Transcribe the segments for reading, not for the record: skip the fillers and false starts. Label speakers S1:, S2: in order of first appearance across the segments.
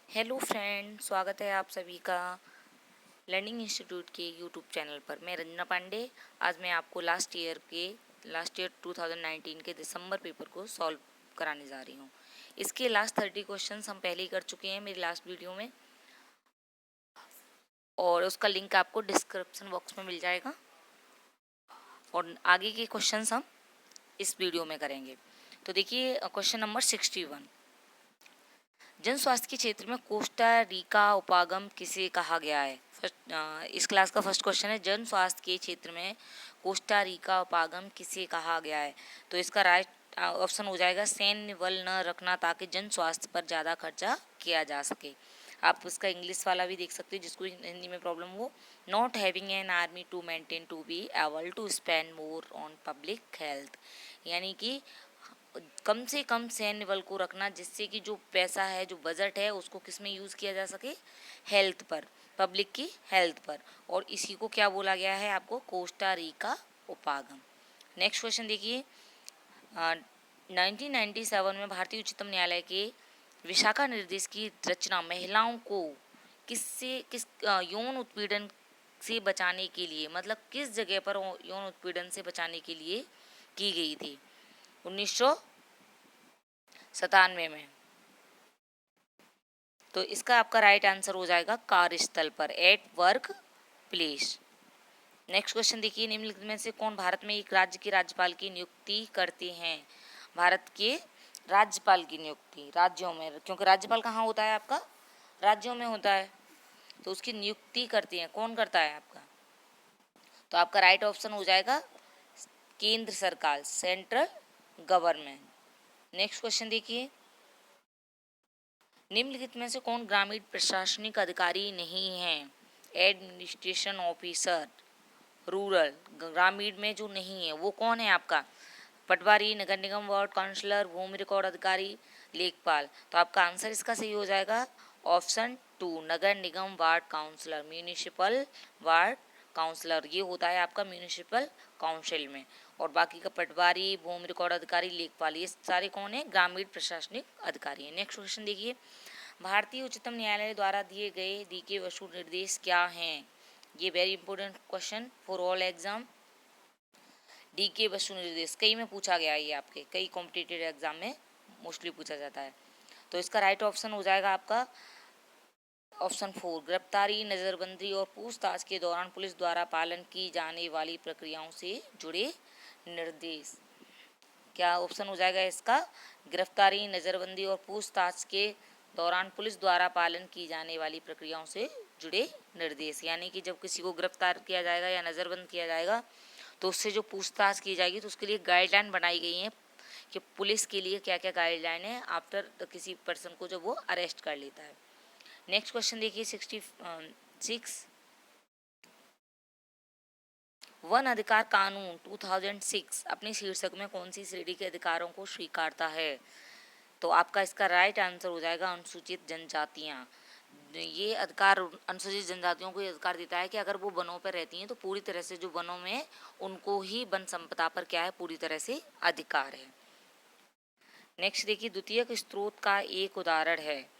S1: Hello friend, स्वागत है आप सभी का लर्निंग इंस्टीट्यूट के यूट्यूब चैनल पर। मैं रंजना पांडे। आज मैं आपको लास्ट ईयर 2019 के दिसंबर पेपर को सॉल्व कराने जा रही हूँ। इसके लास्ट 30 क्वेश्चंस हम पहले ही कर चुके हैं मेरी लास्ट वीडियो में, और उसका लिंक आपको डिस्क्रिप्शन बॉक्स में मिल जाएगा। और आगे के क्वेश्चंस हम इस वीडियो में करेंगे। तो देखिए क्वेश्चन नंबर 61, जन स्वास्थ्य के क्षेत्र में कोस्टा रिका उपागम किसे कहा गया है। इस क्लास का फर्स्ट क्वेश्चन है, जन स्वास्थ्य के क्षेत्र में कोस्टा रिका उपागम किसे कहा गया है। तो इसका राइट ऑप्शन हो जाएगा सैन्य बल न रखना ताकि जन स्वास्थ्य पर ज़्यादा खर्चा किया जा सके। आप उसका इंग्लिश वाला भी देख सकते हो जिसको हिंदी में प्रॉब्लम हो। Not having an army to maintain to be able to spend more on public health, यानी कि कम से कम सैन्य बल को रखना जिससे कि जो पैसा है, जो बजट है, उसको किस में यूज़ किया जा सके, हेल्थ पर, पब्लिक की हेल्थ पर। और इसी को क्या बोला गया है आपको, कोस्टा रिका उपागम। नेक्स्ट क्वेश्चन देखिए, 1997 में भारतीय उच्चतम न्यायालय के विशाखा निर्देश की रचना महिलाओं को किस यौन उत्पीड़न से बचाने के लिए, मतलब किस जगह पर यौन उत्पीड़न से बचाने के लिए की गई थी। 1997 में। तो इसका आपका राइट आंसर हो जाएगा कार्यस्थल पर, at work place. Next question देखिए, निम्नलिखित में से कौन भारत में एक राज्य के राज्यपाल की नियुक्ति करते हैं। भारत के राज्यपाल की नियुक्ति राज्यों में, क्योंकि राज्यपाल कहाँ होता है आपका, राज्यों में होता है, तो उसकी नियुक्ति करती है कौन करता है आपका। तो आपका राइट ऑप्शन हो जाएगा केंद्र सरकार, सेंट्रल गवर्नमेंट। नेक्स्ट क्वेश्चन देखिए, निम्नलिखित में से कौन ग्रामीण प्रशासनिक अधिकारी नहीं है। एडमिनिस्ट्रेशन ऑफिसर रूरल, ग्रामीण में जो नहीं है वो कौन है आपका, पटवारी, नगर निगम वार्ड काउंसलर, भूमि रिकॉर्ड अधिकारी, लेखपाल। तो आपका आंसर इसका सही हो जाएगा ऑप्शन 2, नगर निगम ward councillor, municipal ward councillor. ये होता है आपका म्यूनिसिपल काउंसिल में। और बाकी का पटवारी, भूमि रिकॉर्ड अधिकारी, लेखपाल, ये सारे कौन है, ग्रामीण प्रशासनिक अधिकारी है। नेक्स्ट क्वेश्चन देखिए, भारतीय उच्चतम न्यायालय द्वारा दिए गए डीके बसु निर्देश क्या हैं। ये very important question for all exam. D K Basu निर्देश कई में पूछा गया है, ये आपके कई कॉम्पिटिटिव एग्जाम में मोस्टली पूछा जाता है। तो इसका राइट ऑप्शन हो जाएगा आपका ऑप्शन 4, गिरफ्तारी, नज़रबंदी और पूछताछ के दौरान पुलिस द्वारा पालन की जाने वाली प्रक्रियाओं से जुड़े निर्देश। क्या ऑप्शन हो जाएगा इसका, गिरफ्तारी, नज़रबंदी और पूछताछ के दौरान पुलिस द्वारा पालन की जाने वाली प्रक्रियाओं से जुड़े निर्देश। यानी कि जब किसी को गिरफ्तार किया जाएगा या नज़रबंद किया जाएगा तो उससे जो पूछताछ की जाएगी तो उसके लिए गाइडलाइन बनाई गई है कि पुलिस के लिए क्या क्या गाइडलाइन है आफ्टर किसी पर्सन को जब वो अरेस्ट कर लेता है। नेक्स्ट क्वेश्चन देखिए 66, वन अधिकार कानून 2006 अपने शीर्षक में कौन सी श्रेणी के अधिकारों को स्वीकारता है। तो आपका इसका राइट आंसर हो जाएगा अनुसूचित जनजातियाँ। ये अधिकार अनुसूचित जनजातियों को ये अधिकार देता है कि अगर वो वनों पर रहती हैं तो पूरी तरह से जो वनों में उनको ही वन संपदा पर क्या है, पूरी तरह से अधिकार है। नेक्स्ट देखिए, द्वितीयक स्रोत का एक उदाहरण है।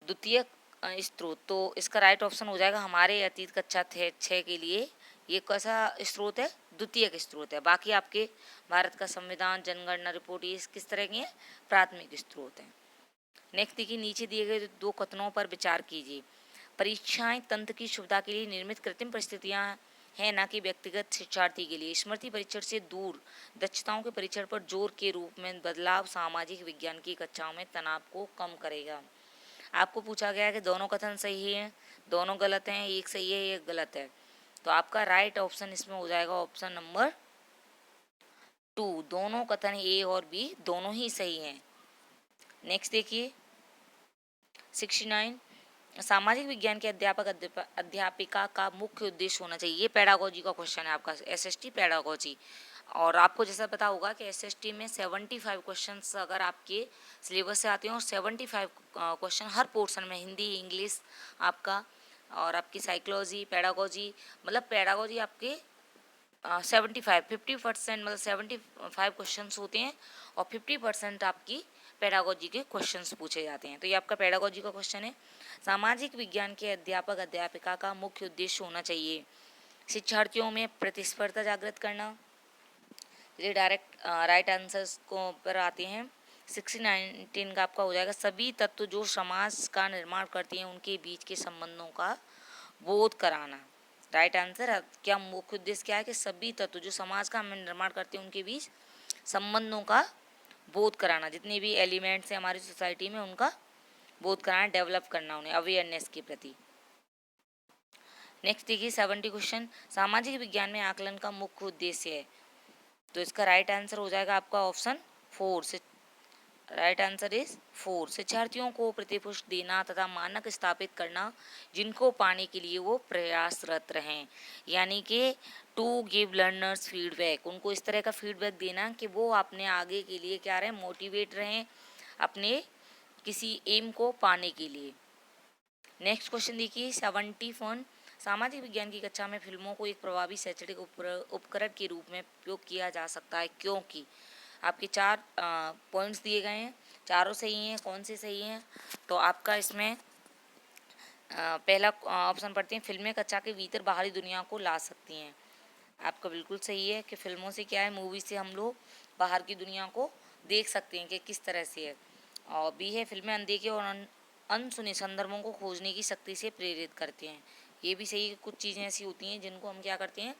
S1: द्वितीयक स्रोत, तो इसका राइट ऑप्शन हो जाएगा हमारे अतीत कक्षा 6 के लिए ये कैसा स्रोत है, द्वितीयक स्रोत है। बाकी आपके भारत का संविधान, जनगणना रिपोर्ट, ये किस तरह के हैं, प्राथमिक स्रोत हैं। नेक्स्ट देखिए, नीचे दिए गए दो कथनों पर विचार कीजिए। परीक्षाएं तंत्र की सुविधा के लिए निर्मित कृत्रिम परिस्थितियां हैं, न कि व्यक्तिगत शिक्षार्थी के लिए। स्मृति परीक्षण से दूर दक्षताओं के परीक्षण पर जोर के रूप में बदलाव सामाजिक विज्ञान की कक्षाओं में तनाव को कम करेगा। आपको पूछा गया है कि दोनों कथन सही हैं, दोनों गलत हैं, एक सही है एक गलत है। तो आपका राइट ऑप्शन इसमें हो जाएगा ऑप्शन नंबर 2, दोनों कथन ए और बी दोनों ही सही हैं। नेक्स्ट देखिए 69, सामाजिक विज्ञान के अध्यापिका का मुख्य उद्देश्य होना चाहिए। ये पेडागोजी का क्वेश्चन है आपका, एसएसटी पेडागोजी। और आपको जैसा पता होगा कि एसएसटी में 75 क्वेश्चंस अगर आपके सिलेबस से आते हैं और 75 क्वेश्चन हर पोर्शन में, हिंदी, इंग्लिश आपका, और आपकी साइकोलॉजी, पेडागोजी, मतलब पेडागोजी आपके 50% मतलब 75 क्वेश्चन होते हैं और 50% आपकी पेडागोजी के क्वेश्चंस पूछे जाते हैं। तो ये आपका पेडागोजी का क्वेश्चन है। सामाजिक विज्ञान के अध्यापक अध्यापिका का मुख्य उद्देश्य होना चाहिए शिक्षार्थियों में प्रतिस्पर्धा जागृत करना। ये डायरेक्ट राइट आंसर्स को पर आते हैं। 16-19 का आपका हो जाएगा सभी तत्व जो समाज का निर्माण करते हैं उनके बीच के संबंधों का बोध कराना। राइट आंसर क्या मुख्य उद्देश्य क्या है कि सभी तत्व जो समाज का हम निर्माण करते हैं उनके बीच संबंधों का बोध कराना। जितने भी एलिमेंट्स हैं हमारी सोसाइटी में उनका बोध कराना, डेवलप करना उन्हें अवेयरनेस के प्रति। नेक्स्ट देखिए 70 क्वेश्चन, सामाजिक विज्ञान में आकलन का मुख्य उद्देश्य है। तो इसका राइट आंसर हो जाएगा आपका ऑप्शन 4। Right answer is 4। शिक्षार्थियों को प्रतिपुष्ट देना तथा मानक स्थापित करना जिनको पाने के लिए वो प्रयासरत रहें। यानी कि टू गिव लर्नर्स फीडबैक, उनको इस तरह का फीडबैक देना कि वो अपने आगे के लिए क्या रहें, मोटिवेट रहें अपने किसी एम को पाने के लिए। नेक्स्ट क्वेश्चन देखिए 71, सामाजिक विज्ञान की कक्षा में फिल्मों को एक प्रभावी शैक्षणिक उपकरण के रूप में उपयोग किया जा सकता है क्योंकि आपके 4 पॉइंट्स दिए गए हैं, चारों सही हैं। कौन से सही हैं? तो आपका इसमें पहला ऑप्शन पढ़ते हैं, फिल्में कक्षा के भीतर बाहरी दुनिया को ला सकती हैं। आपका बिल्कुल सही है कि फिल्मों से क्या है, मूवी से हम लोग बाहर की दुनिया को देख सकते हैं कि किस तरह से है। और बी है, फिल्में अनदेखे और अनसुने संदर्भों को खोजने की शक्ति से प्रेरित करते हैं। ये भी सही है, कुछ चीज़ें ऐसी होती हैं जिनको हम क्या करते हैं,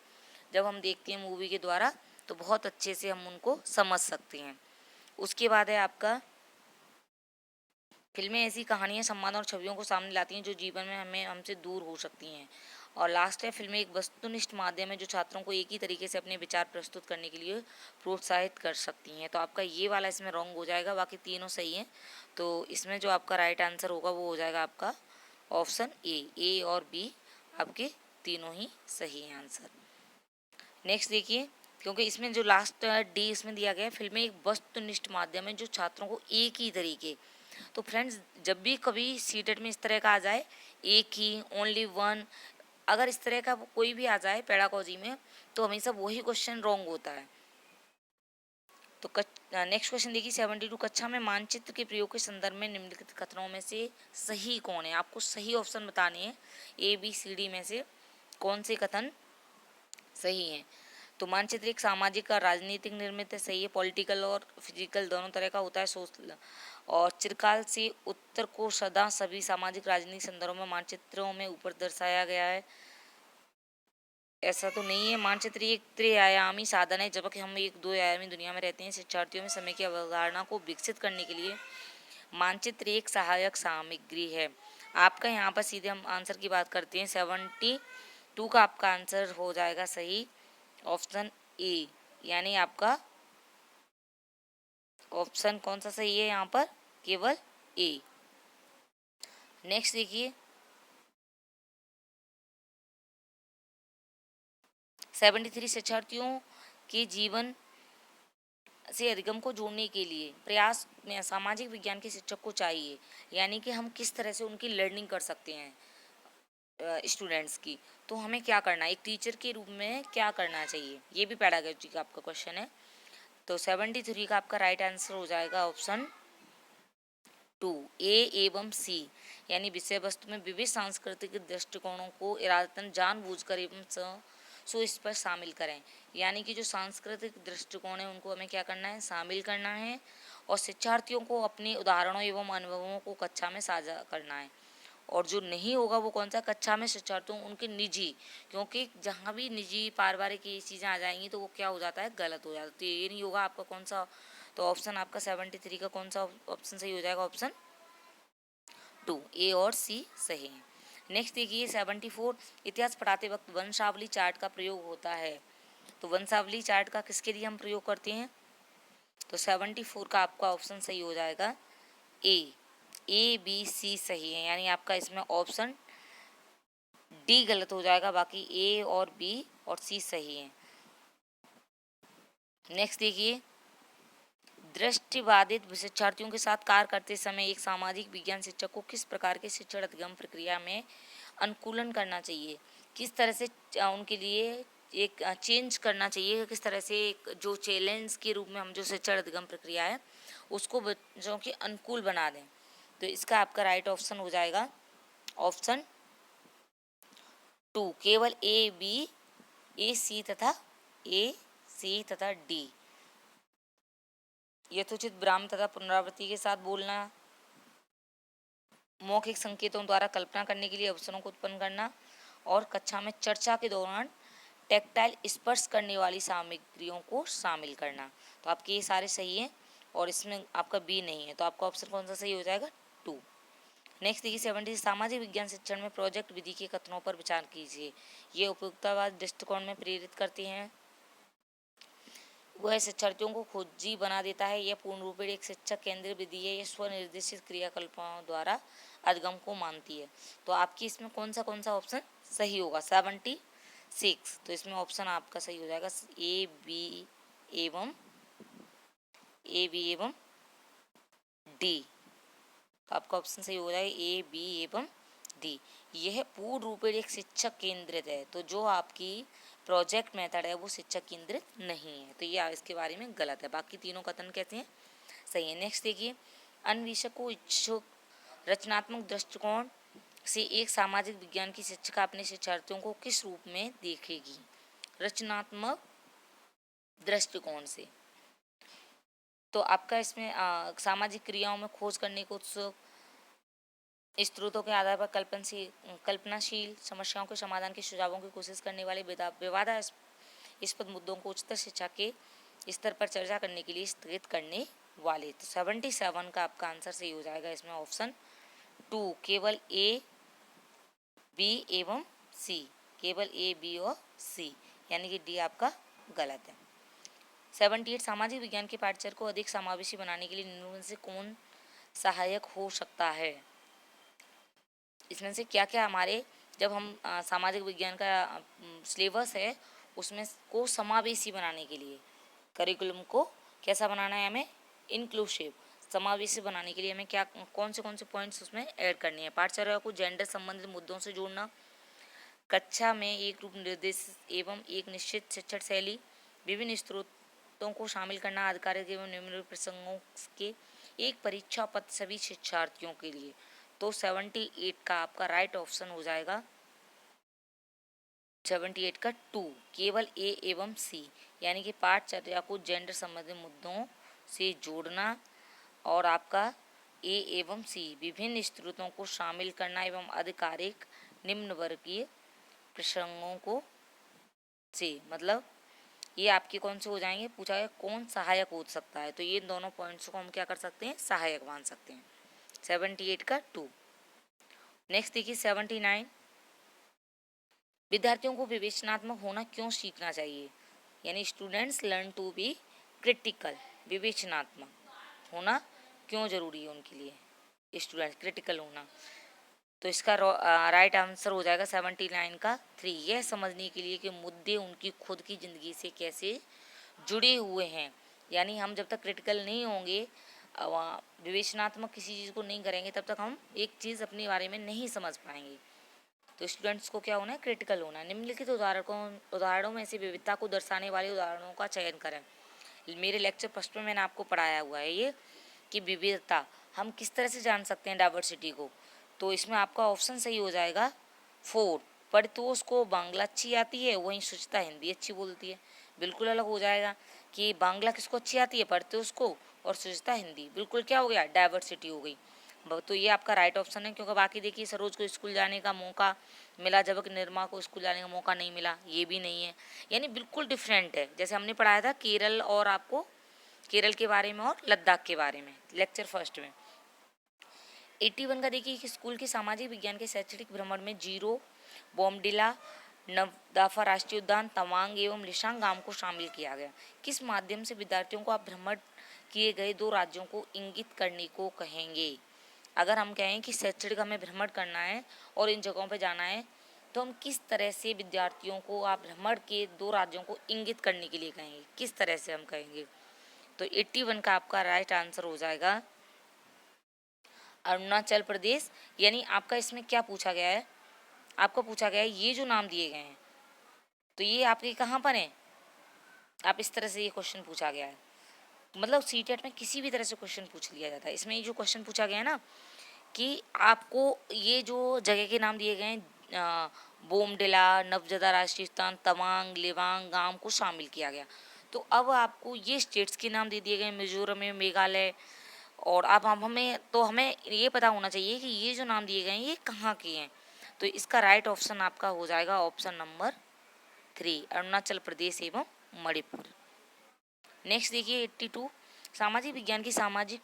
S1: जब हम देखते हैं मूवी के द्वारा तो बहुत अच्छे से हम उनको समझ सकते हैं। उसके बाद है आपका, फिल्में ऐसी कहानियाँ, संवाद और छवियों को सामने लाती हैं जो जीवन में हमें हमसे दूर हो सकती हैं। और लास्ट है, फिल्में एक वस्तुनिष्ठ माध्यम है जो छात्रों को एक ही तरीके से अपने विचार प्रस्तुत करने के लिए प्रोत्साहित कर सकती हैं। तो आपका ये वाला इसमें रॉन्ग हो जाएगा, बाकी तीनों सही हैं। तो इसमें जो आपका राइट आंसर होगा वो हो जाएगा आपका ऑप्शन ए और बी, आपके तीनों ही सही हैं आंसर। नेक्स्ट देखिए, क्योंकि इसमें जो लास्ट डी इसमें दिया गया है, फिल्में एक वस्तुनिष्ठ माध्यम है जो छात्रों को एक ही तरीके। तो फ्रेंड्स, जब भी कभी सीटेट में इस तरह का आ जाए, एक ही, ओनली वन, अगर इस तरह का कोई भी आ जाए पेडागोजी में, तो हमेशा वही क्वेश्चन रॉन्ग होता है। तो नेक्स्ट क्वेश्चन देखिए 72, कक्षा में मानचित्र के प्रयोग के संदर्भ में निम्नलिखित कथनों में से सही कौन है? आपको सही ऑप्शन बताने हैं, ए बी सी डी में से कौन से कथन सही हैं। तो मानचित्र एक सामाजिक और राजनीतिक निर्मित है, सही है। पॉलिटिकल और फिजिकल दोनों तरह का होता है। सोशल और चिरकाल से उत्तर को सदा सभी सामाजिक राजनीतिक संदर्भों में मानचित्रों में ऊपर दर्शाया गया है, ऐसा तो नहीं है। मानचित्र एक त्रिआयामी साधन है, जबकि हम एक 2 आयामी दुनिया में रहते हैं। शिक्षार्थियों में समय की अवधारणा को विकसित करने के लिए मानचित्र एक सहायक सामग्री है। आपका यहाँ पर सीधे हम आंसर की बात करते हैं, 72 का आपका आंसर हो जाएगा सही, ऑप्शन ए। यानी आपका ऑप्शन कौन सा सही है यहाँ पर? केवल ए। नेक्स्ट देखिए 73, शिक्षार्थियों के जीवन से अधिगम को जोड़ने के लिए प्रयास में सामाजिक विज्ञान के शिक्षक को चाहिए। यानी कि हम किस तरह से उनकी लर्निंग कर सकते हैं स्टूडेंट्स की, तो हमें क्या करना है, एक टीचर के रूप में क्या करना चाहिए, ये भी पेडागोजी का आपका क्वेश्चन है। तो 73 का आपका राइट आंसर हो जाएगा ऑप्शन 2, ए एवं सी। यानी विषय वस्तु में विविध सांस्कृतिक दृष्टिकोणों को इरादतन जानबूझकर एवं सुस्पष्ट शामिल करें। यानी कि जो सांस्कृतिक दृष्टिकोण है उनको हमें क्या करना है, शामिल करना है। और शिक्षार्थियों को अपने उदाहरणों एवं अनुभवों को कक्षा में साझा करना है। और जो नहीं होगा वो कौन सा, कक्षा में शिक्षार्थियों उनके निजी, क्योंकि जहाँ भी निजी पारिवारिक ये चीज़ें आ जाएंगी तो वो क्या हो जाता है, गलत हो जाता है। तो ये नहीं होगा आपका कौन सा, तो ऑप्शन आपका 73 का कौन सा ऑप्शन सही हो जाएगा, ऑप्शन 2, ए और सी सही है। नेक्स्ट देखिए 74, इतिहास पढ़ाते वक्त वंशावली चार्ट का प्रयोग होता है। तो वंशावली चार्ट का किसके लिए हम प्रयोग करते हैं? तो 74 का आपका ऑप्शन सही हो जाएगा ए बी सी सही है। यानी आपका इसमें ऑप्शन डी गलत हो जाएगा, बाकी ए और बी और सी सही है। नेक्स्ट देखिए, दृष्टिबाधित शिक्षार्थियों के साथ कार्य करते समय एक सामाजिक विज्ञान शिक्षक को किस प्रकार के शिक्षण अधिगम प्रक्रिया में अनुकूलन करना चाहिए, किस तरह से उनके लिए एक चेंज करना चाहिए, किस तरह से एक जो चैलेंज के रूप में हम जो शिक्षण अधिगम प्रक्रिया है उसको बच्चों के अनुकूल बना दें। तो इसका आपका राइट ऑप्शन हो जाएगा ऑप्शन 2, केवल ए बी ए सी तथा डी। यथोचित विराम तथा पुनरावृत्ति के साथ बोलना, मौखिक संकेतों द्वारा कल्पना करने के लिए अवसरों को उत्पन्न करना, और कक्षा में चर्चा के दौरान टेक्टाइल स्पर्श करने वाली सामग्रियों को शामिल करना। तो आपके ये सारे सही हैं और इसमें आपका बी नहीं है, तो आपका ऑप्शन कौन सा सही हो जाएगा? 2। नेक्स्ट देखिए 70, सामाजिक विज्ञान शिक्षण में प्रोजेक्ट विधि के कथनों पर विचार कीजिए। ये उपयुक्ततावाद दृष्टिकोण में प्रेरित करती हैं। वह शिक्षार्थियों को खोजी बना देता है। यह पूर्ण रूप से एक शिक्षक केंद्रित विधि है। यह स्वनिर्देशित क्रियाकलापों द्वारा अधिगम को मानती है। तो आपकी इसमें कौन सा ऑप्शन सही होगा? 76। तो इसमें ऑप्शन आपका सही हो जाएगा ए बी एवं डी। तो आपका ऑप्शन सही हो जाएगा ए बी एवं डी। यह पूर्ण रूप से एक शिक्षक केंद्रित है। तो जो आपकी प्रोजेक्ट मेथड है वो शिक्षक केंद्रित नहीं है, तो ये इसके बारे में गलत है। बाकी तीनों कथन कहते हैं सही है। नेक्स्ट देखिए, अन्वेषक को इच्छुक रचनात्मक दृष्टिकोण से एक सामाजिक विज्ञान की शिक्षिका अपने शिक्षार्थियों को किस रूप में देखेगी? रचनात्मक दृष्टिकोण से। तो आपका इसमें सामाजिक क्रियाओं में खोज करने को उत्सुक, स्रोतों के आधार पर कल्पनाशील, समस्याओं के समाधान के सुझावों की कोशिश करने वाले, विवादास्पद मुद्दों को उच्चतर शिक्षा के स्तर पर चर्चा करने के लिए स्थगित करने वाले। तो 77 का आपका आंसर सही हो जाएगा इसमें ऑप्शन 2, केवल ए बी एवं सी। केवल ए बी और सी, यानी कि डी आपका गलत है। 78, सामाजिक विज्ञान के पाठ्यक्रम को अधिक समावेशी बनाने के लिए निम्न में से कौन सहायक हो सकता है? इसमें से क्या क्या हमारे जब हम सामाजिक विज्ञान का सिलेबस है उसमें को समावेशी बनाने के लिए करिकुलम को कैसा बनाना है? हमें इंक्लूसिव, समावेशी बनाने के लिए हमें क्या कौन से पॉइंट्स उसमें ऐड करने हैं? पाठचर्या को जेंडर संबंधित मुद्दों से जोड़ना, कक्षा में एक रूप निर्देश एवं एक निश्चित शिक्षण शैली, विभिन्न स्रोतों को शामिल करना, आधिकारिक एवं निम्न प्रसंगों के एक परीक्षा पत्र सभी शिक्षार्थियों के लिए। तो 78 का आपका राइट ऑप्शन हो जाएगा 78 का 2, केवल ए एवं सी, यानी कि पाठचर्या को जेंडर संबंधित मुद्दों से जोड़ना और आपका ए एवं सी विभिन्न स्रोतों को शामिल करना एवं आधिकारिक निम्न वर्गीय प्रसंगों को से, मतलब ये आपके कौन से हो जाएंगे? पूछा है कौन सहायक हो सकता है, तो ये दोनों पॉइंट्स को हम क्या कर सकते हैं? सहायक मान सकते हैं। 78 का 2। नेक्स्ट देखिए 79, विद्यार्थियों को विवेचनात्मक होना क्यों सीखना चाहिए? यानी students learn to be critical, विवेचनात्मक होना क्यों जरूरी है उनके लिए? स्टूडेंट क्रिटिकल होना। तो इसका राइट आंसर हो जाएगा 79 का 3, यह समझने के लिए कि मुद्दे उनकी खुद की ज़िंदगी से कैसे जुड़े हुए हैं। यानी हम जब तक क्रिटिकल नहीं होंगे, विवेचनात्मक किसी चीज़ को नहीं करेंगे, तब तक हम एक चीज़ अपने बारे में नहीं समझ पाएंगे। तो स्टूडेंट्स को क्या होना है? क्रिटिकल होना है। निम्नलिखित उदाहरणों में से विविधता को दर्शाने वाले उदाहरणों का चयन करें। मेरे लेक्चर फर्स्ट में मैंने आपको पढ़ाया हुआ है ये कि विविधता हम किस तरह से जान सकते हैं डाइवर्सिटी को। तो इसमें आपका ऑप्शन सही हो जाएगा 4, परितोष को बांग्ला अच्छी आती है, वहीं सुचिता हिंदी अच्छी बोलती है। बिल्कुल अलग हो जाएगा कि बांग्ला किसको अच्छी आती है? परितोष को, और सुचिता हिंदी। बिल्कुल क्या हो गया? डाइवर्सिटी हो गई। तो ये आपका राइट ऑप्शन है, क्योंकि बाकी देखिए सरोज को स्कूल जाने का मौका मिला जबकि निर्मा को स्कूल जाने का मौका नहीं मिला, ये भी नहीं है। यानी बिल्कुल डिफरेंट है। जैसे हमने पढ़ाया था केरल और आपको केरल के बारे में और लद्दाख के बारे में लेक्चर फर्स्ट में। 81 का देखिए कि स्कूल के सामाजिक विज्ञान के शैक्षणिक भ्रमण में जीरो, बोमडिला, नवदाफा राष्ट्रीय उद्यान, तवांग एवं लिशांग गांव को शामिल किया गया। किस माध्यम से विद्यार्थियों को आप भ्रमण किए गए 2 राज्यों को इंगित करने को कहेंगे? अगर हम कहें कि शैक्षणिक हमें भ्रमण करना है और इन जगहों पर जाना है, तो हम किस तरह से विद्यार्थियों को आप भ्रमण के 2 राज्यों को इंगित करने के लिए कहेंगे? किस तरह से हम कहेंगे? तो 81 का आपका राइट आंसर हो जाएगा अरुणाचल प्रदेश। यानी आपका इसमें क्या पूछा गया है? आपको पूछा गया है ये जो नाम दिए गए हैं तो ये आपके कहाँ पर हैं? आप इस तरह से ये क्वेश्चन पूछा गया है। मतलब सीटेट में किसी भी तरह से क्वेश्चन पूछ लिया जाता है। इसमें ये जो क्वेश्चन पूछा गया है ना कि आपको ये जो जगह के नाम दिए गए हैं, बोमडिला, नवजदा राष्ट्रीय उद्यान, तवांग, लिबांग, गांव को शामिल किया गया। तो अब आपको ये स्टेट्स के नाम दे दिए गए, मिजोरम में, मेघालय। और अब हम हमें ये पता होना चाहिए कि ये जो नाम दिए गए हैं ये कहाँ के हैं। तो इसका राइट ऑप्शन आपका हो जाएगा ऑप्शन नंबर 3, अरुणाचल प्रदेश एवं मणिपुर। नेक्स्ट देखिए 82, सामाजिक विज्ञान की सामाजिक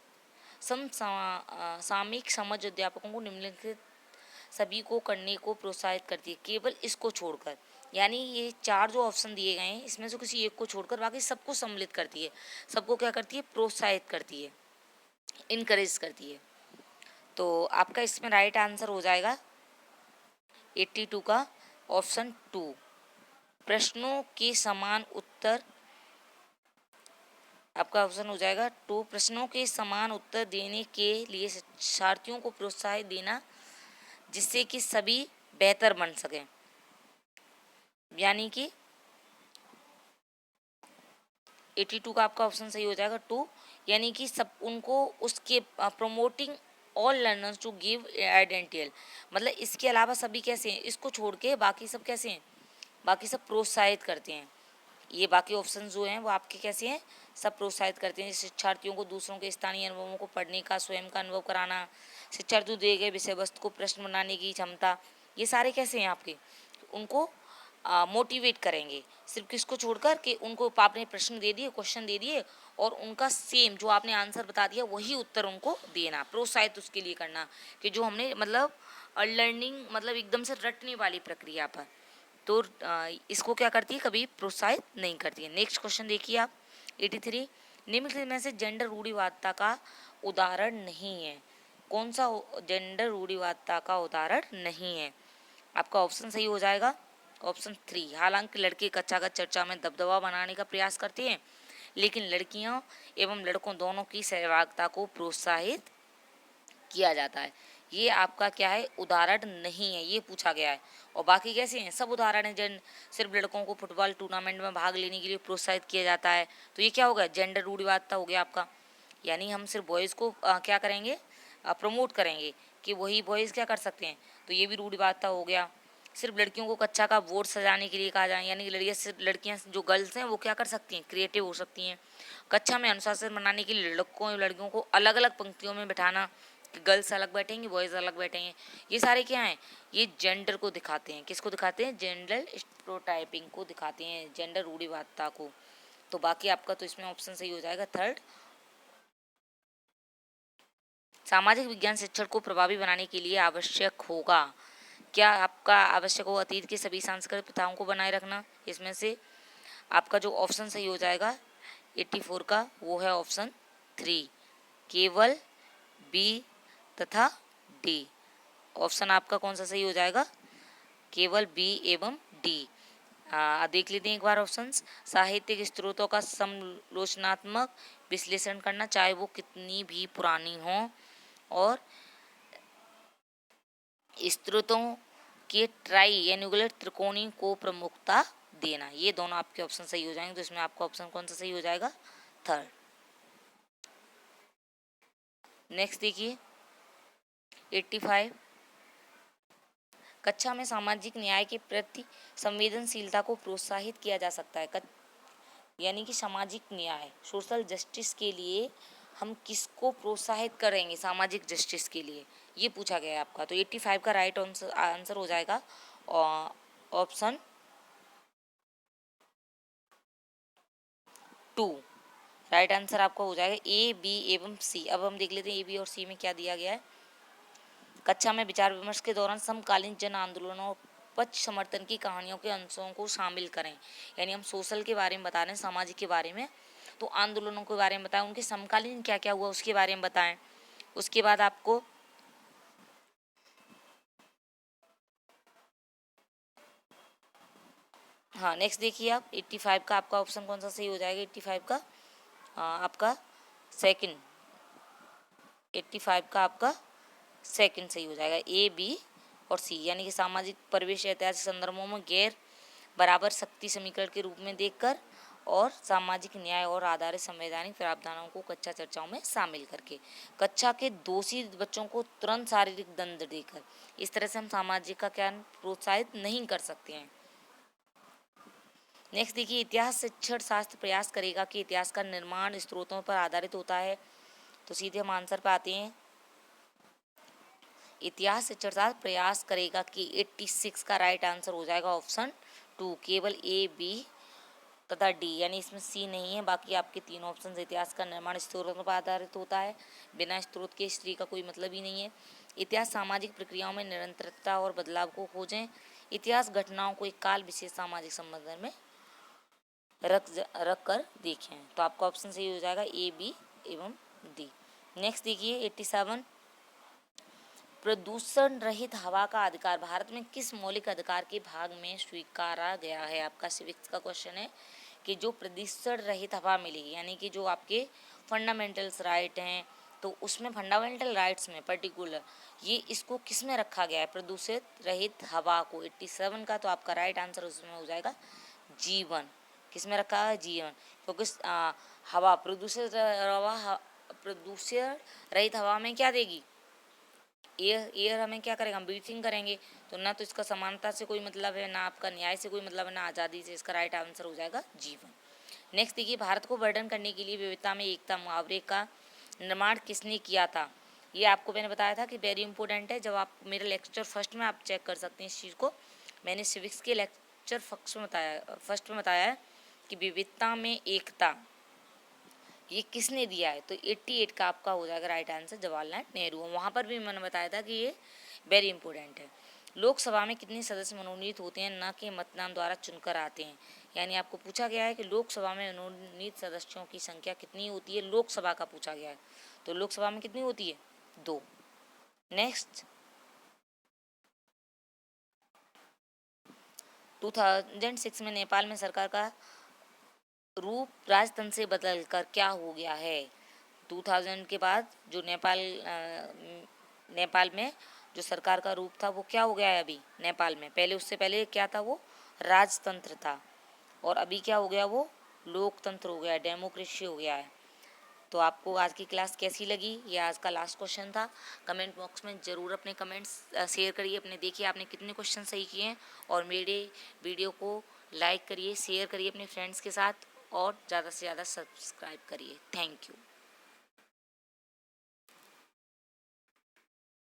S1: सामयिक समझ अध्यापकों को निम्नलिखित सभी को करने को प्रोत्साहित करती है, केवल इसको छोड़कर। यानी ये 4 जो ऑप्शन दिए गए हैं इसमें से किसी एक को छोड़कर बाकी सबको सम्मिलित करती है, सबको क्या करती है, प्रोत्साहित करती है, इनकरेज करती है। तो आपका इसमें राइट आंसर हो जाएगा 82 का ऑप्शन 2, प्रश्नों के समान उत्तर। आपका ऑप्शन हो जाएगा 2, प्रश्नों के समान उत्तर देने के लिए शिक्षार्थियों को प्रोत्साहित देना, जिससे कि सभी बेहतर बन सकें। यानी कि 82 का आपका ऑप्शन सही हो जाएगा 2, यानी कि सब उनको उसके promoting all learners to give identical, मतलब इसके अलावा सभी कैसे हैं, इसको छोड़ के बाकी सब कैसे हैं, बाकी सब प्रोत्साहित करते हैं। ये बाकी ऑप्शन जो हैं वो आपके कैसे हैं, सब प्रोत्साहित करते हैं। शिक्षार्थियों को दूसरों के स्थानीय अनुभवों को पढ़ने का, स्वयं का अनुभव कराना, शिक्षार्थियों दिए गए विषय वस्तु को प्रश्न बनाने की क्षमता, ये सारे कैसे हैं आपके, उनको मोटिवेट करेंगे। सिर्फ किसको छोड़कर कि उनको आपने प्रश्न दे दिए, क्वेश्चन दे दिए और उनका सेम जो आपने आंसर बता दिया वही उत्तर उनको देना, प्रोत्साहित उसके लिए करना कि जो हमने मतलब लर्निंग मतलब एकदम से रटने वाली प्रक्रिया पर। तो इसको क्या करती है, कभी प्रोत्साहित नहीं करती है। नेक्स्ट क्वेश्चन देखिए आप 83, निम्नलिखित में से जेंडर रूढ़िवादिता का उदाहरण नहीं है। कौन सा जेंडर रूढ़िवादिता का उदाहरण नहीं है? आपका ऑप्शन सही हो जाएगा ऑप्शन 3, हालांकि लड़के कच्चागत चर्चा में दबदबा बनाने का प्रयास करते हैं, लेकिन लड़कियों एवं लड़कों दोनों की सहभागिता को प्रोत्साहित किया जाता है। ये आपका क्या है, उदाहरण नहीं है, ये पूछा गया है। और बाकी कैसे हैं, सब उदाहरण हैं। जन सिर्फ लड़कों को फुटबॉल टूर्नामेंट में भाग लेने के लिए प्रोत्साहित किया जाता है, तो ये क्या होगा, जेंडर रूढ़िवादिता हो गया आपका। यानी हम सिर्फ बॉयज़ को क्या करेंगे, प्रमोट करेंगे कि वही बॉयज़ क्या कर सकते हैं, तो ये भी रूढ़िवादिता हो गया। सिर्फ लड़कियों को कच्चा का बोर्ड सजाने के लिए कहा जाए, यानी कि लड़कियाँ जो गर्ल्स हैं वो क्या कर सकती हैं, क्रिएटिव हो सकती हैं। कक्षा में अनुशासन बनाने के लिए लड़कों और लड़कियों को अलग अलग पंक्तियों में बैठाना, कि गर्ल्स अलग बैठेंगी, बॉयज़ अलग बैठेंगे। ये सारे क्या हैं, ये जेंडर को दिखाते हैं। किसको दिखाते हैं, जेंडर स्टेरियोटाइपिंग को दिखाते हैं, जेंडर रूढ़िवादिता को। तो बाकी आपका तो इसमें ऑप्शन सही हो जाएगा 3, सामाजिक विज्ञान शिक्षण को प्रभावी बनाने के लिए आवश्यक होगा। क्या आपका आवश्यक होगा, अतीत की सभी सांस्कृतिक प्रथाओं को बनाए रखना। इसमें से आपका जो ऑप्शन सही हो जाएगा 84 का वो है ऑप्शन 3, केवल बी तथा डी। ऑप्शन आपका कौन सा सही हो जाएगा, केवल बी एवं डी। देख लेते हैं एक बार ऑप्शंस। साहित्यिक स्रोतों का समालोचनात्मक विश्लेषण करना, चाहे वो कितनी भी पुरानी हो, और स्रोतों के ट्राई एनुगुलर त्रिकोणी को प्रमुखता देना। ये दोनों आपके ऑप्शन सही हो जाएंगे। तो इसमें आपका ऑप्शन कौन सा सही हो जाएगा, 3। नेक्स्ट देखिए 85, कक्षा में सामाजिक न्याय के प्रति संवेदनशीलता को प्रोत्साहित किया जा सकता है। यानी कि सामाजिक न्याय, सोशल जस्टिस के लिए हम किसको प्रोत्साहित करेंगे, सामाजिक जस्टिस के लिए, ये पूछा गया है आपका। तो 85 का राइट आंसर हो जाएगा ऑप्शन 2। राइट आंसर आपका हो जाएगा ए, बी एवं सी। अब हम देख लेते हैं ए, बी और सी में क्या दिया गया है। कक्षा में विचार विमर्श के दौरान समकालीन जन आंदोलनों और पक्ष समर्थन की कहानियों के अंशों को शामिल करें। यानी हम सोशल के बारे में बता रहे हैं, सामाजिक के बारे में, तो आंदोलनों के बारे में बताएं, उनके समकालीन क्या क्या हुआ उसके बारे में बताएं। उसके बाद आपको हाँ नेक्स्ट देखिए आप 85 का आपका ऑप्शन कौन सा सही हो जाएगा, 85 का आपका सेकंड, 85 का आपका सेकंड सही हो जाएगा, ए, बी और सी। यानी कि सामाजिक परिवेश ऐतिहासिक संदर्भों में गैर बराबर शक्ति समीकरण के रूप में देखकर और सामाजिक न्याय और आधारित संवैधानिक प्रावधानों को कक्षा चर्चाओं में शामिल करके। कक्षा के दोषी बच्चों को तुरंत शारीरिक दंड देकर। इस तरह से हम सामाजिक का ज्ञान प्रोत्साहित नहीं कर सकते हैं। नेक्स्ट देखिए, इतिहास शिक्षण शास्त्र प्रयास करेगा कि इतिहास का निर्माण स्रोतों पर आधारित होता है। तो सीधे हम आंसर पे आते हैं। इतिहास शिक्षण शास्त्र प्रयास करेगा कि 86 का राइट आंसर हो जाएगा ऑप्शन 2, केवल ए, बी तथा डी, यानी इसमें सी नहीं है। बाकी आपके तीन ऑप्शन। इतिहास का निर्माण स्रोतों पर आधारित होता है, बिना स्रोत के हिस्ट्री का कोई मतलब ही नहीं है। इतिहास सामाजिक प्रक्रियाओं में निरंतरता और बदलाव को खोजें। इतिहास घटनाओं को एक काल विशेष सामाजिक संबंध में रख कर देखें। तो आपका ऑप्शन सही हो जाएगा ए, बी एवं डी। नेक्स्ट देखिए 87, प्रदूषण रहित हवा का अधिकार भारत में किस मौलिक अधिकार के भाग में स्वीकारा गया है। आपका सिविक्स का क्वेश्चन है कि जो प्रदूषण रहित हवा मिलेगी, यानी कि जो आपके फंडामेंटल्स राइट हैं, तो उसमें फंडामेंटल राइट्स में पर्टिकुलर ये इसको किस में रखा गया है, प्रदूषित रहित हवा को। 87 का तो आपका राइट आंसर उसमें हो जाएगा जीवन। किस में रखा है, जीवन। क्योंकि हवा प्रदूषित रहित हवा में क्या देगी, एयर हमें क्या करेगा, हम ब्रीथिंग करेंगे। तो ना तो इसका समानता से कोई मतलब है, ना आपका न्याय से कोई मतलब है, ना आज़ादी से। इसका राइट आंसर हो जाएगा जीवन। नेक्स्ट देखिए, भारत को वर्णन करने के लिए विविधता में एकता मुहावरे का निर्माण किसने किया था। ये आपको मैंने बताया था कि वेरी इंपॉर्टेंट है। जब आप मेरे लेक्चर फर्स्ट में आप चेक कर सकते हैं इस चीज़ को, मैंने सिविक्स के लेक्चर फर्स्ट में बताया है कि विविधता में एकता ये किसने दिया है। तो 88 का आपका हो जाएगा राइट आंसर जवाहरलाल नेहरू। वहाँ पर भी मैंने बताया था कि ये वेरी इंपॉर्टेंट है। लोकसभा में कितने सदस्य मनोनीत होते हैं, न कि मतदान द्वारा चुनकर आते हैं। यानी आपको पूछा गया है कि लोकसभा में मनोनीत सदस्यों की संख्या कितनी होती है, लोकसभा का पूछा गया है। तो लोकसभा में कितनी होती है, 2। नेक्स्ट 2006 में नेपाल में सरकार का रूप राजतंत्र से बदलकर क्या हो गया है। 2000 के बाद जो नेपाल में जो सरकार का रूप था वो क्या हो गया है अभी नेपाल में। पहले उससे पहले क्या था, वो राजतंत्र था, और अभी क्या हो गया, वो लोकतंत्र हो गया, डेमोक्रेसी हो गया है। तो आपको आज की क्लास कैसी लगी, ये आज का लास्ट क्वेश्चन था। कमेंट बॉक्स में ज़रूर अपने कमेंट्स शेयर करिए, अपने देखिए आपने कितने क्वेश्चन सही किए हैं। और मेरे वीडियो को लाइक करिए, शेयर करिए अपने फ्रेंड्स के साथ, और ज़्यादा से ज़्यादा सब्सक्राइब करिए। Thank you.